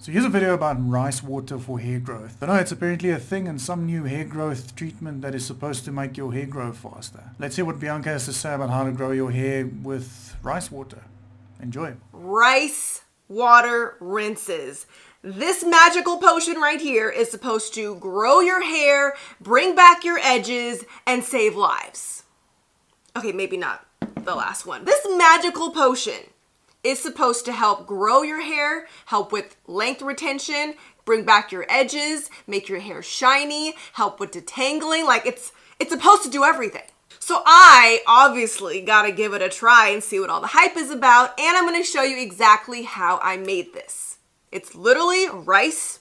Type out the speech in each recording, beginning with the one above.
So here's a video about rice water for hair growth. I know it's apparently a thing and some new hair growth treatment that is supposed to make your hair grow faster. Let's hear what Bianca has to say about how to grow your hair with rice water. Enjoy. Rice water rinses. This magical potion right here is supposed to grow your hair, bring back your edges, and save lives. Okay, maybe not the last one. This magical potion is supposed to help grow your hair, help with length retention, bring back your edges, make your hair shiny, help with detangling. Like it's supposed to do everything. So I obviously gotta give it a try and see what all the hype is about, and I'm gonna show you exactly how I made this. It's literally rice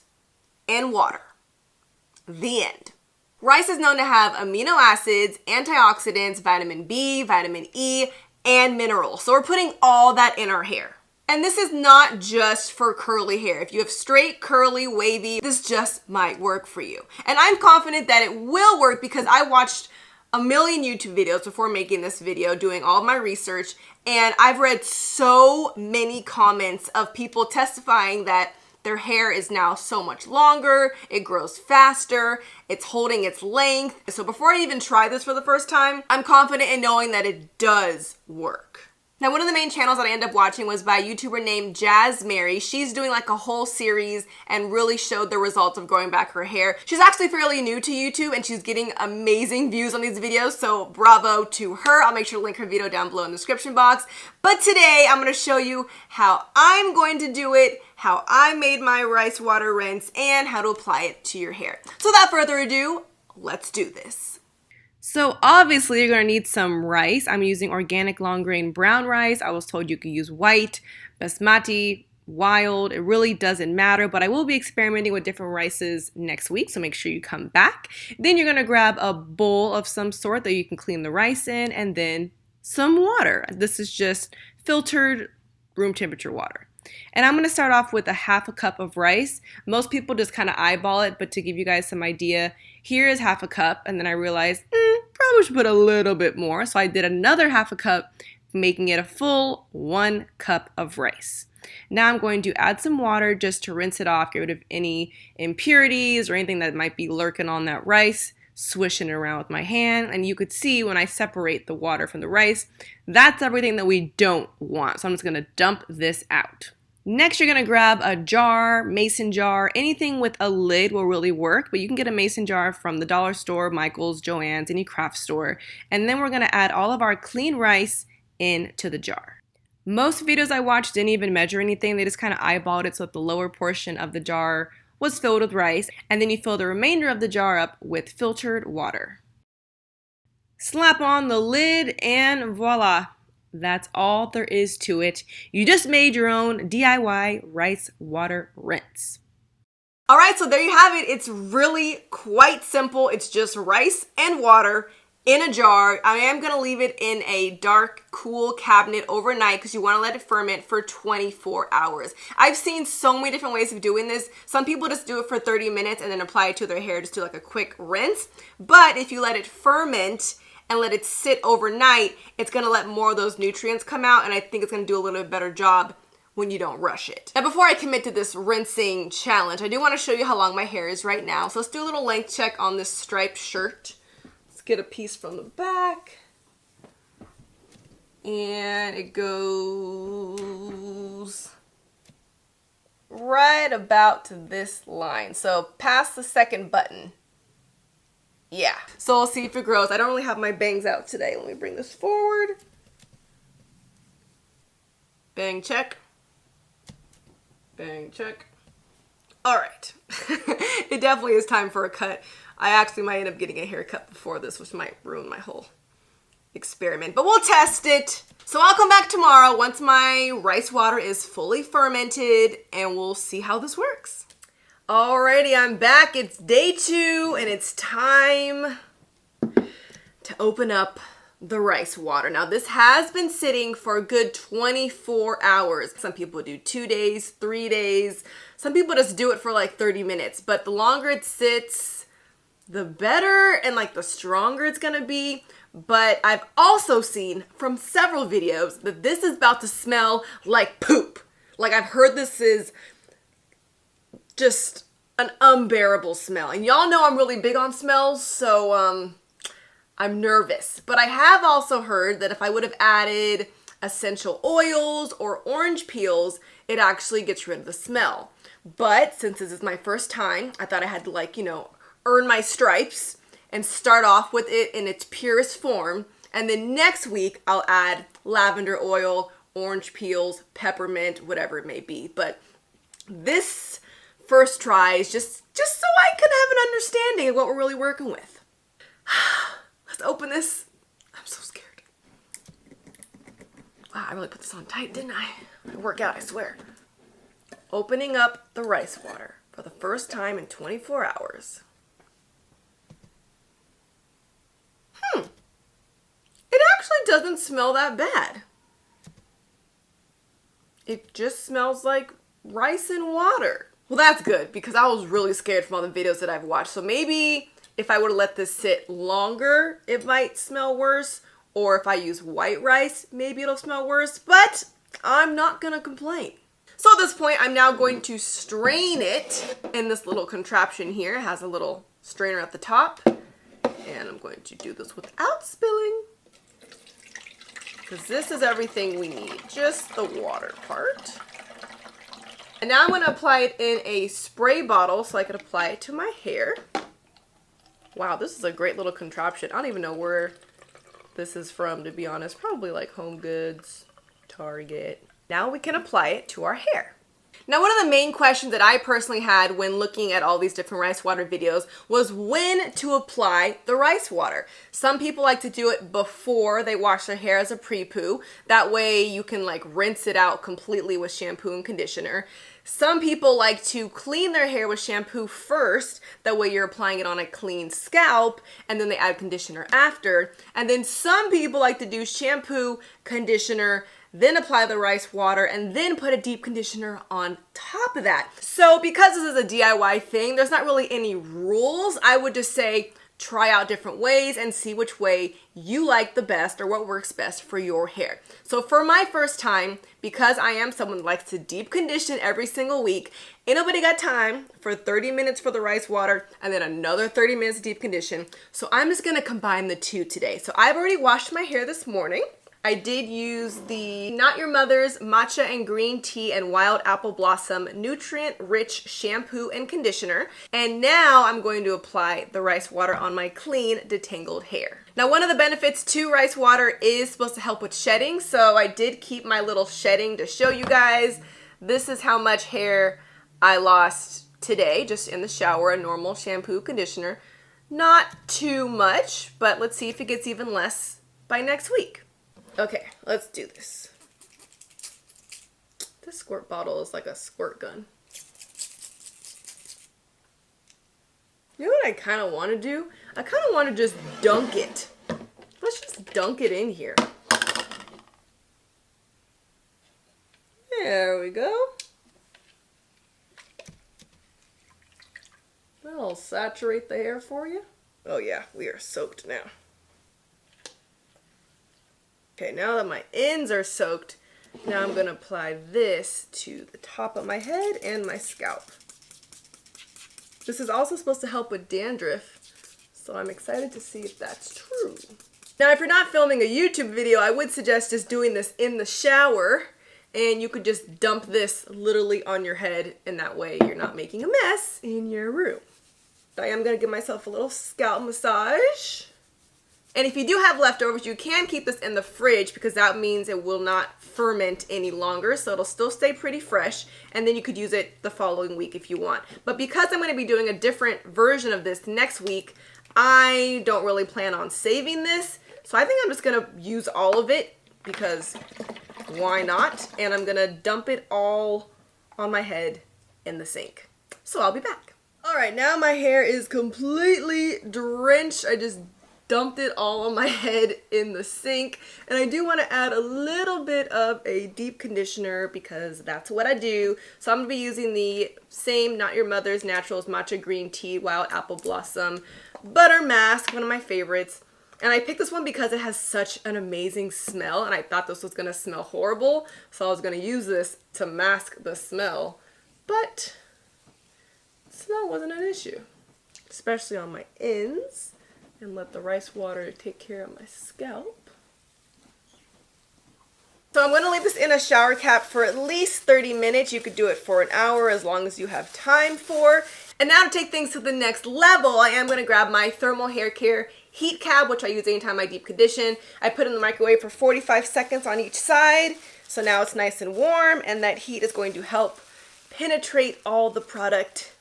and water. The end. Rice is known to have amino acids, antioxidants, vitamin B, vitamin E, and minerals. So we're putting all that in our hair. And this is not just for curly hair. If you have straight, curly, wavy, this just might work for you. And I'm confident that it will work because I watched a million YouTube videos before making this video, doing all of my research, and I've read so many comments of people testifying that their hair is now so much longer, it grows faster, it's holding its length. So before I even try this for the first time, I'm confident in knowing that it does work. Now, one of the main channels that I ended up watching was by a YouTuber named Jazz Mary. She's doing like a whole series and really showed the results of growing back her hair. She's actually fairly new to YouTube and she's getting amazing views on these videos, so bravo to her. I'll make sure to link her video down below in the description box. But today, I'm gonna show you how I'm going to do it, how I made my rice water rinse, and how to apply it to your hair. So without further ado, let's do this. So obviously you're gonna need some rice. I'm using organic long grain brown rice. I was told you could use white, basmati, wild. It really doesn't matter, but I will be experimenting with different rices next week, so make sure you come back. Then you're gonna grab a bowl of some sort that you can clean the rice in, and then some water. This is just filtered room temperature water. And I'm going to start off with a half a cup of rice. Most people just kind of eyeball it, but to give you guys some idea, here is half a cup. And then I realized, probably should put a little bit more. So I did another half a cup, making it a full 1 cup of rice. Now I'm going to add some water just to rinse it off, get rid of any impurities or anything that might be lurking on that rice. Swishing it around with my hand, and you could see when I separate the water from the rice, that's everything that we don't want. So I'm just gonna dump this out. Next, you're gonna grab a jar, mason jar, anything with a lid will really work, but you can get a mason jar from the dollar store, Michael's, Joann's, any craft store. And then we're gonna add all of our clean rice into the jar. Most videos I watched didn't even measure anything, they just kind of eyeballed it so that the lower portion of the jar was filled with rice, and then you fill the remainder of the jar up with filtered water. Slap on the lid and voila, that's all there is to it. You just made your own DIY rice water rinse. All right, so there you have it. It's really quite simple. It's just rice and water in a jar. I am going to leave it in a dark, cool cabinet overnight because you want to let it ferment for 24 hours. I've seen so many different ways of doing this. Some people just do it for 30 minutes and then apply it to their hair, just do like a quick rinse. But if you let it ferment and let it sit overnight, it's going to let more of those nutrients come out, and I think it's going to do a little bit better job when you don't rush it. Now, before I commit to this rinsing challenge, I do want to show you how long my hair is right now. So let's do a little length check on this striped shirt. Get a piece from the back, and it goes right about to this line, so past the second button. Yeah, so we'll see if it grows. I don't really have my bangs out today. Let me bring this forward. Bang check, bang check. All right. It definitely is time for a cut. I actually might end up getting a haircut before this, which might ruin my whole experiment, but we'll test it. So I'll come back tomorrow once my rice water is fully fermented, and we'll see how this works. Alrighty, I'm back. It's day 2, and it's time to open up the rice water. Now, this has been sitting for a good 24 hours. Some people do 2 days, 3 days. Some people just do it for like 30 minutes, but the longer it sits, the better and like the stronger it's gonna be. But I've also seen from several videos that this is about to smell like poop. Like, I've heard this is just an unbearable smell. And y'all know I'm really big on smells, so I'm nervous. But I have also heard that if I would have added essential oils or orange peels, it actually gets rid of the smell. But since this is my first time, I thought I had to, like, you know, earn my stripes and start off with it in its purest form. And then next week I'll add lavender oil, orange peels, peppermint, whatever it may be. But this first try is just so I can have an understanding of what we're really working with. Let's open this. I'm so scared. Wow, I really put this on tight, didn't I? I work out, I swear. Opening up the rice water for the first time in 24 hours. It actually doesn't smell that bad. It just smells like rice and water. Well, that's good because I was really scared from all the videos that I've watched. So maybe if I were to let this sit longer, it might smell worse. Or if I use white rice, maybe it'll smell worse. But I'm not gonna complain. So at this point, I'm now going to strain it in this little contraption here. It has a little strainer at the top. And I'm going to do this without spilling. Because this is everything we need, just the water part. And now I'm going to apply it in a spray bottle so I can apply it to my hair. Wow, this is a great little contraption. I don't even know where this is from, to be honest. Probably like Home Goods, Target. Now we can apply it to our hair. Now, one of the main questions that I personally had when looking at all these different rice water videos was when to apply the rice water. Some people like to do it before they wash their hair as a pre-poo. That way you can like rinse it out completely with shampoo and conditioner. Some people like to clean their hair with shampoo first. That way you're applying it on a clean scalp and then they add conditioner after. And then some people like to do shampoo, conditioner, then apply the rice water, and then put a deep conditioner on top of that. So because this is a DIY thing, there's not really any rules. I would just say try out different ways and see which way you like the best or what works best for your hair. So for my first time, because I am someone who likes to deep condition every single week, ain't nobody got time for 30 minutes for the rice water and then another 30 minutes deep condition. So I'm just gonna combine the two today. So I've already washed my hair this morning. I did use the Not Your Mother's Matcha and Green Tea and Wild Apple Blossom Nutrient-Rich Shampoo and Conditioner. And now I'm going to apply the rice water on my clean, detangled hair. Now, one of the benefits to rice water is supposed to help with shedding. So I did keep my little shedding to show you guys. This is how much hair I lost today, just in the shower, a normal shampoo, conditioner. Not too much, but let's see if it gets even less by next week. Okay, let's do this. This squirt bottle is like a squirt gun. You know what I kind of want to do? I kind of want to just dunk it. Let's just dunk it in here. There we go. That'll saturate the hair for you. Oh yeah, we are soaked now. Okay, now that my ends are soaked, now I'm going to apply this to the top of my head and my scalp. This is also supposed to help with dandruff, so I'm excited to see if that's true. Now, if you're not filming a YouTube video, I would suggest just doing this in the shower, and you could just dump this literally on your head, and that way you're not making a mess in your room. I am going to give myself a little scalp massage. And if you do have leftovers, you can keep this in the fridge because that means it will not ferment any longer. So it'll still stay pretty fresh. And then you could use it the following week if you want. But because I'm going to be doing a different version of this next week, I don't really plan on saving this. So I think I'm just going to use all of it because why not? And I'm going to dump it all on my head in the sink. So I'll be back. All right, now my hair is completely drenched. I just dumped it all on my head in the sink, and I do want to add a little bit of a deep conditioner because that's what I do. So I'm going to be using the same Not Your Mother's Naturals Matcha Green Tea Wild Apple Blossom Butter Mask, one of my favorites. And I picked this one because it has such an amazing smell, and I thought this was going to smell horrible, so I was going to use this to mask the smell. But wasn't an issue, especially on my ends, and let the rice water take care of my scalp. So I'm going to leave this in a shower cap for at least 30 minutes. You could do it for an hour as long as you have time for. And now to take things to the next level, I am going to grab my thermal hair care heat cap, which I use anytime I deep condition. I put it in the microwave for 45 seconds on each side. So now it's nice and warm, and that heat is going to help penetrate all the product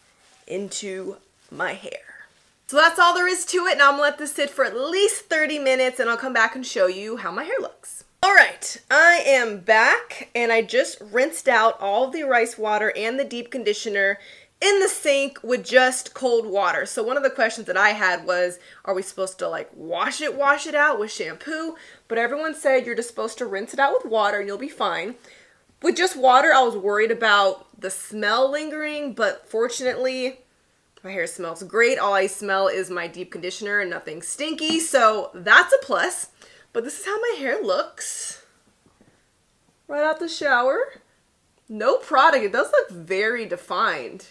into my hair. So that's all there is to it. Now I'm going to let this sit for at least 30 minutes, and I'll come back and show you how my hair looks. All right, I am back, and I just rinsed out all the rice water and the deep conditioner in the sink with just cold water. So one of the questions that I had was, are we supposed to like wash it out with shampoo? But everyone said you're just supposed to rinse it out with water and you'll be fine. With just water, I was worried about the smell lingering, but fortunately, my hair smells great. All I smell is my deep conditioner and nothing stinky, so that's a plus. But this is how my hair looks right out the shower. No product. It does look very defined.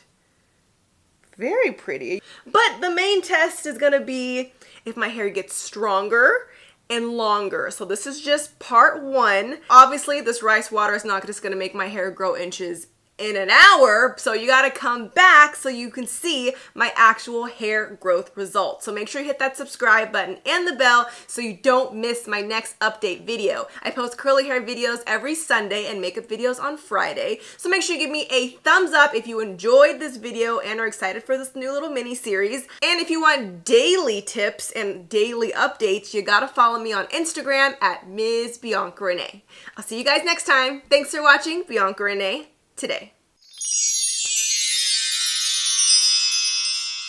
Very pretty. But the main test is going to be if my hair gets stronger and longer. So this is just part one. Obviously, this rice water is not just going to make my hair grow inches in an hour, so you got to come back so you can see my actual hair growth results. So make sure you hit that subscribe button and the bell so you don't miss my next update video. I post curly hair videos every Sunday and makeup videos on Friday, so make sure you give me a thumbs up if you enjoyed this video and are excited for this new little mini series. And if you want daily tips and daily updates, you gotta follow me on Instagram at Ms. Bianca Renee. I'll see you guys next time. Thanks for watching Bianca Renee Today.